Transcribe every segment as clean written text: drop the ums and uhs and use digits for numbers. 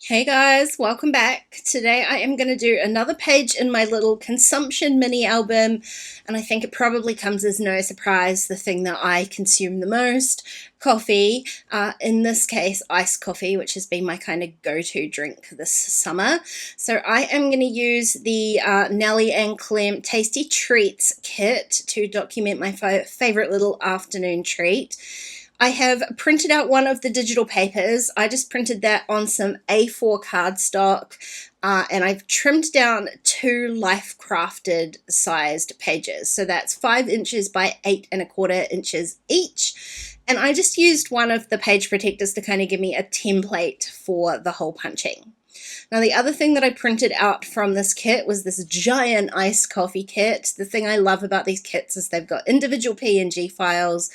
Hey guys, welcome back. Today I am going to do another page in my little consumption mini album, and I think it probably comes as no surprise the thing that I consume the most, coffee. In this case, iced coffee, which has been my kind of go-to drink this summer. So I am going to use the Nelly and Clem Tasty Treats kit to document my favorite little afternoon treat. I have printed out one of the digital papers. I just printed that on some A4 cardstock, and I've trimmed down two Life Crafted sized pages. So that's 5 inches by 8¼ inches each. And I just used one of the page protectors to kind of give me a template for the hole punching. Now the other thing that I printed out from this kit was this giant iced coffee kit. The thing I love about these kits is they've got individual PNG files.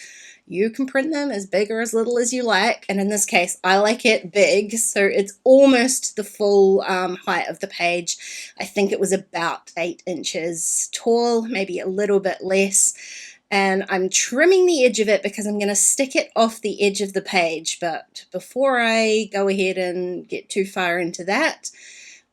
You can print them as big or as little as you like, and in this case I like it big, so it's almost the full height of the page. I think it was about 8 inches tall, maybe a little bit less, and I'm trimming the edge of it because I'm going to stick it off the edge of the page. But before I go ahead and get too far into that,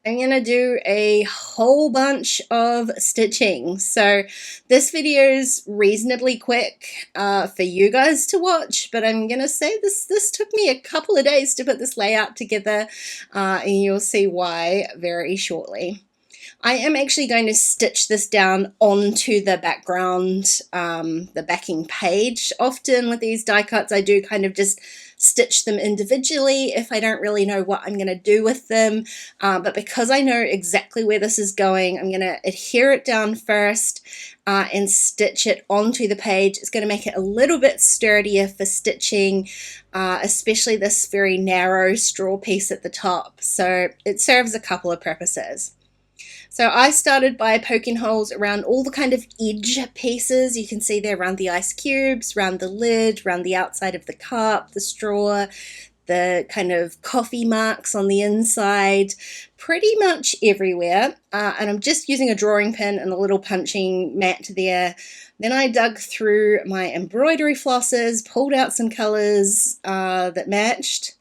I'm going to do a whole bunch of stitching. So this video is reasonably quick for you guys to watch, but I'm going to say this took me a couple of days to put this layout together, and you'll see why very shortly. I am actually going to stitch this down onto the background, the backing page. Often with these die cuts I do kind of just stitch them individually if I don't really know what I'm going to do with them, but because I know exactly where this is going, I'm going to adhere it down first and stitch it onto the page. It's going to make it a little bit sturdier for stitching, especially this very narrow straw piece at the top, so it serves a couple of purposes. So I started by poking holes around all the kind of edge pieces. You can see there around the ice cubes, around the lid, around the outside of the cup, the straw, the kind of coffee marks on the inside, pretty much everywhere. And I'm just using a drawing pin and a little punching mat there. Then I dug through my embroidery flosses, pulled out some colors that matched,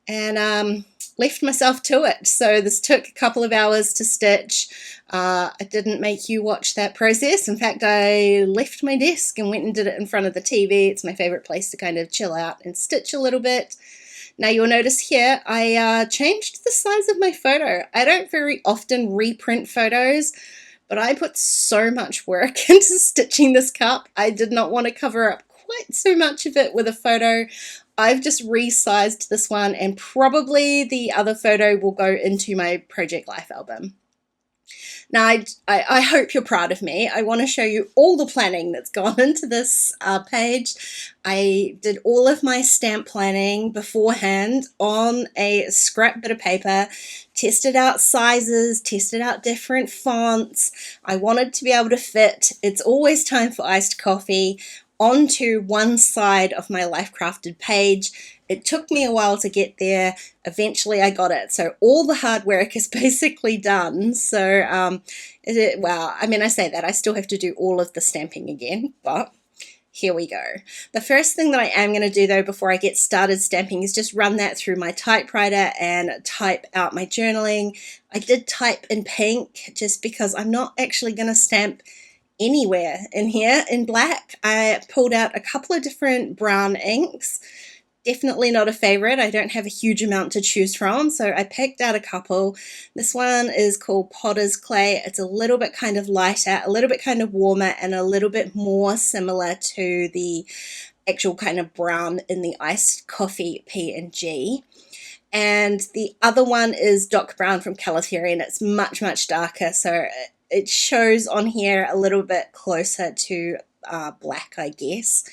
and left myself to it. So this took a couple of hours to stitch. I didn't make you watch that process. In fact, I left my desk and went and did it in front of the TV. It's my favorite place to kind of chill out and stitch a little bit. Now you'll notice here I changed the size of my photo. I don't very often reprint photos, but I put so much work into stitching this cup. I did not want to cover up quite so much of it with a photo. I've just resized this one, and probably the other photo will go into my Project Life album. Now, I hope you're proud of me. I want to show you all the planning that's gone into this page. I did all of my stamp planning beforehand on a scrap bit of paper, tested out sizes, tested out different fonts. I wanted to be able to fit It's Always Time for Iced Coffee onto one side of my Life Crafted page. It took me a while to get there. Eventually I got it. So all the hard work is basically done. So, well, I mean, I say that, I still have to do all of the stamping again, but here we go. The first thing that I am going to do though before I get started stamping is just run that through my typewriter and type out my journaling. I did type in pink just because I'm not actually going to stamp anywhere in here in black. I pulled out a couple of different brown inks. Definitely not a favorite. I don't have a huge amount to choose from, so I picked out a couple. This one is called Potter's Clay. It's a little bit kind of lighter, a little bit kind of warmer, and a little bit more similar to the actual kind of brown in the iced coffee PNG. And the other one is Doc Brown from Calipari, and it's much, much darker, so it shows on here a little bit closer to black, I guess.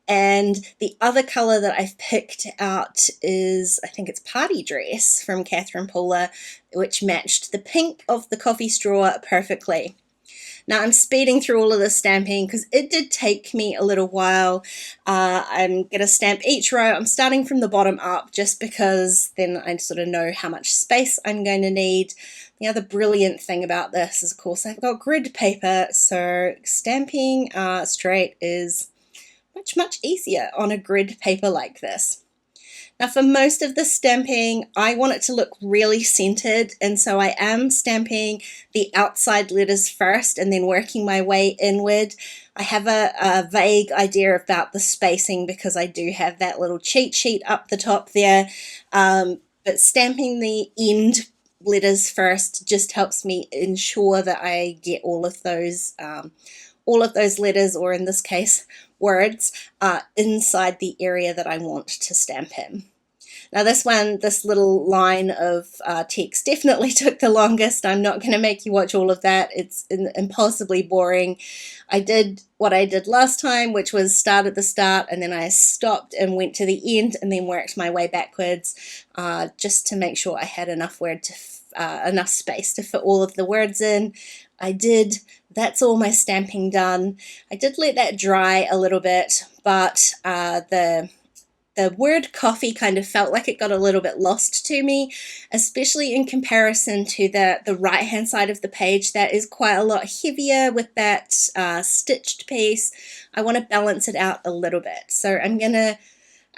And the other color that I've picked out is, I think it's Party Dress from Catherine Pooler, which matched the pink of the coffee straw perfectly. Now I'm speeding through all of this stamping because it did take me a little while. I'm going to stamp each row. I'm starting from the bottom up just because then I sort of know how much space I'm going to need. The other brilliant thing about this is, of course, I've got grid paper, so stamping straight is much, much easier on a grid paper like this. Now for most of the stamping, I want it to look really centered, and so I am stamping the outside letters first and then working my way inward. I have a vague idea about the spacing because I do have that little cheat sheet up the top there, but stamping the end letters first just helps me ensure that I get all of those letters, or in this case words, inside the area that I want to stamp in. Now this little line of text definitely took the longest. I'm not going to make you watch all of that. It's impossibly boring. I did what I did last time, which was start at the start, and then I stopped and went to the end and then worked my way backwards, just to make sure I had enough space to fit all of the words in. I did. That's all my stamping done. I did let that dry a little bit, but the word coffee kind of felt like it got a little bit lost to me, especially in comparison to the right hand side of the page. That is quite a lot heavier with that stitched piece. I want to balance it out a little bit. So I'm gonna,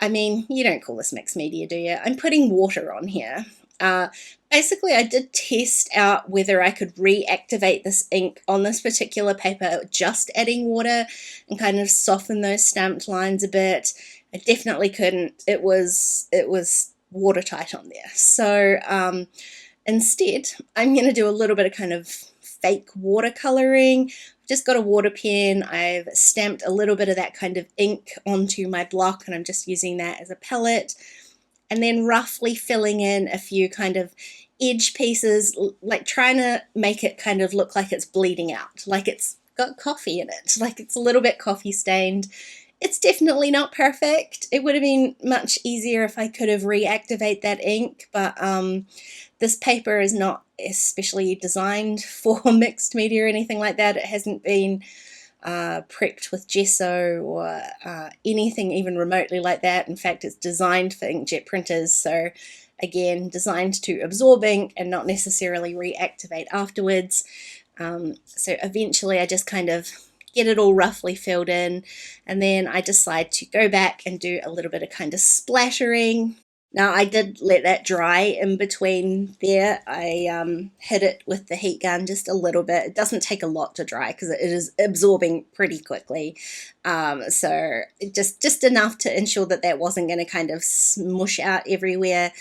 you don't call this mixed media, do you? I'm putting water on here. Basically, I did test out whether I could reactivate this ink on this particular paper, just adding water and kind of soften those stamped lines a bit. I definitely couldn't. It was watertight on there. So instead, I'm going to do a little bit of kind of fake watercoloring. Just got a water pen. I've stamped a little bit of that kind of ink onto my block, and I'm just using that as a palette. And then roughly filling in a few kind of edge pieces, like trying to make it kind of look like it's bleeding out, like it's got coffee in it, like it's a little bit coffee stained. It's definitely not perfect. It would have been much easier if I could have reactivated that ink, but this paper is not especially designed for mixed media or anything like that. It hasn't been prepped with gesso or anything even remotely like that. In fact, it's designed for inkjet printers, so again, designed to absorb ink and not necessarily reactivate afterwards. So eventually I just kind of get it all roughly filled in, and then I decide to go back and do a little bit of kind of splattering. Now I did let that dry in between there. I hit it with the heat gun just a little bit. It doesn't take a lot to dry because it is absorbing pretty quickly. So just enough to ensure that that wasn't going to kind of smush out everywhere.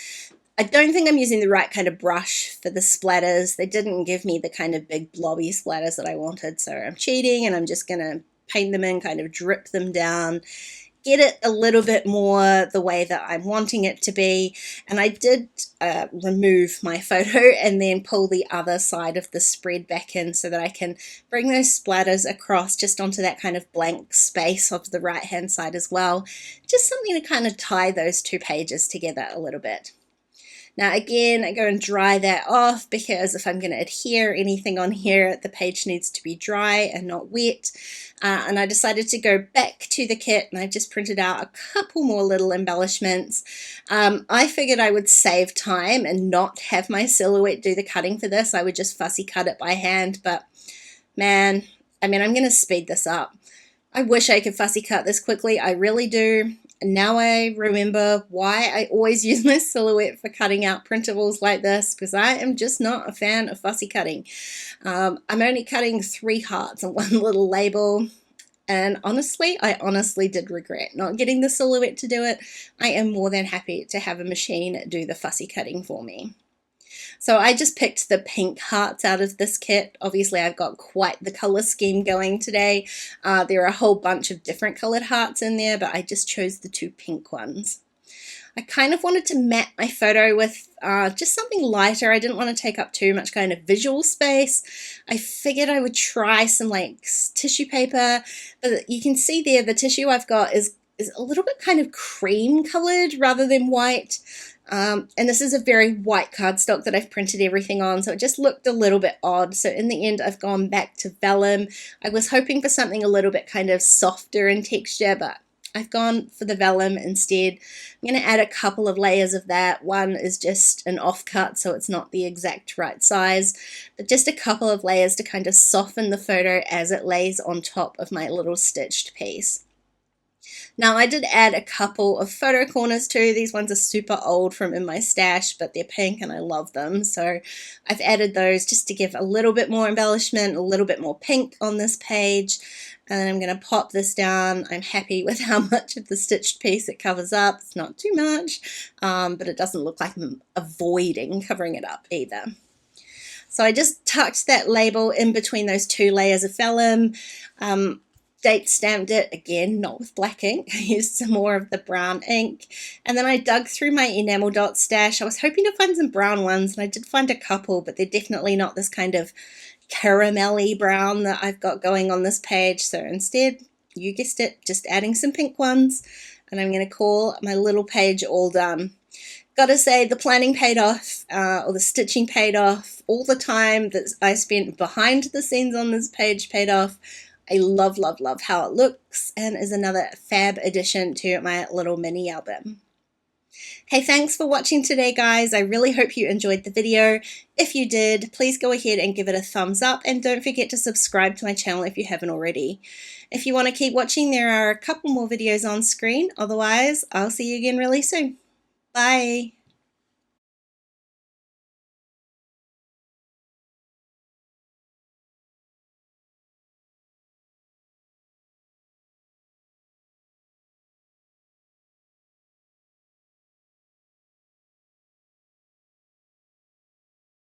I don't think I'm using the right kind of brush for the splatters. They didn't give me the kind of big blobby splatters that I wanted, so I'm cheating and I'm just going to paint them in, kind of drip them down, get it a little bit more the way that I'm wanting it to be. And I did remove my photo and then pull the other side of the spread back in so that I can bring those splatters across just onto that kind of blank space of the right hand side as well. Just something to kind of tie those two pages together a little bit. Now again, I go and dry that off because if I'm going to adhere anything on here, the page needs to be dry and not wet. And I decided to go back to the kit, and I just printed out a couple more little embellishments. I figured I would save time and not have my silhouette do the cutting for this. I would just fussy cut it by hand, but man, I'm going to speed this up. I wish I could fussy cut this quickly. I really do. And now I remember why I always use my silhouette for cutting out printables like this, because I am just not a fan of fussy cutting. I'm only cutting 3 hearts on one little label, and honestly, I honestly did regret not getting the silhouette to do it. I am more than happy to have a machine do the fussy cutting for me. So I just picked the pink hearts out of this kit. Obviously, I've got quite the color scheme going today. There are a whole bunch of different colored hearts in there, but I just chose the 2 pink ones. I kind of wanted to mat my photo with just something lighter. I didn't want to take up too much kind of visual space. I figured I would try some like tissue paper, but you can see there the tissue I've got is a little bit kind of cream colored rather than white. And this is a very white cardstock that I've printed everything on, so it just looked a little bit odd. So in the end, I've gone back to vellum. I was hoping for something a little bit kind of softer in texture, but I've gone for the vellum instead. I'm going to add a couple of layers of that. One is just an offcut, so it's not the exact right size, but just a couple of layers to kind of soften the photo as it lays on top of my little stitched piece. Now I did add a couple of photo corners too. These ones are super old from in my stash, but they're pink and I love them. So I've added those just to give a little bit more embellishment, a little bit more pink on this page. And I'm going to pop this down. I'm happy with how much of the stitched piece it covers up. It's not too much, but it doesn't look like I'm avoiding covering it up either. So I just tucked that label in between those two layers of vellum. Date stamped it, again, not with black ink. I used some more of the brown ink. And then I dug through my enamel dot stash. I was hoping to find some brown ones, and I did find a couple, but they're definitely not this kind of caramelly brown that I've got going on this page. So instead, you guessed it, just adding some pink ones. And I'm going to call my little page all done. Gotta say, the planning paid off, or the stitching paid off. All the time that I spent behind the scenes on this page paid off. I love, love, love how it looks, and is another fab addition to my little mini album. Hey, thanks for watching today, guys. I really hope you enjoyed the video. If you did, please go ahead and give it a thumbs up, and don't forget to subscribe to my channel if you haven't already. If you want to keep watching, there are a couple more videos on screen. Otherwise, I'll see you again really soon. Bye.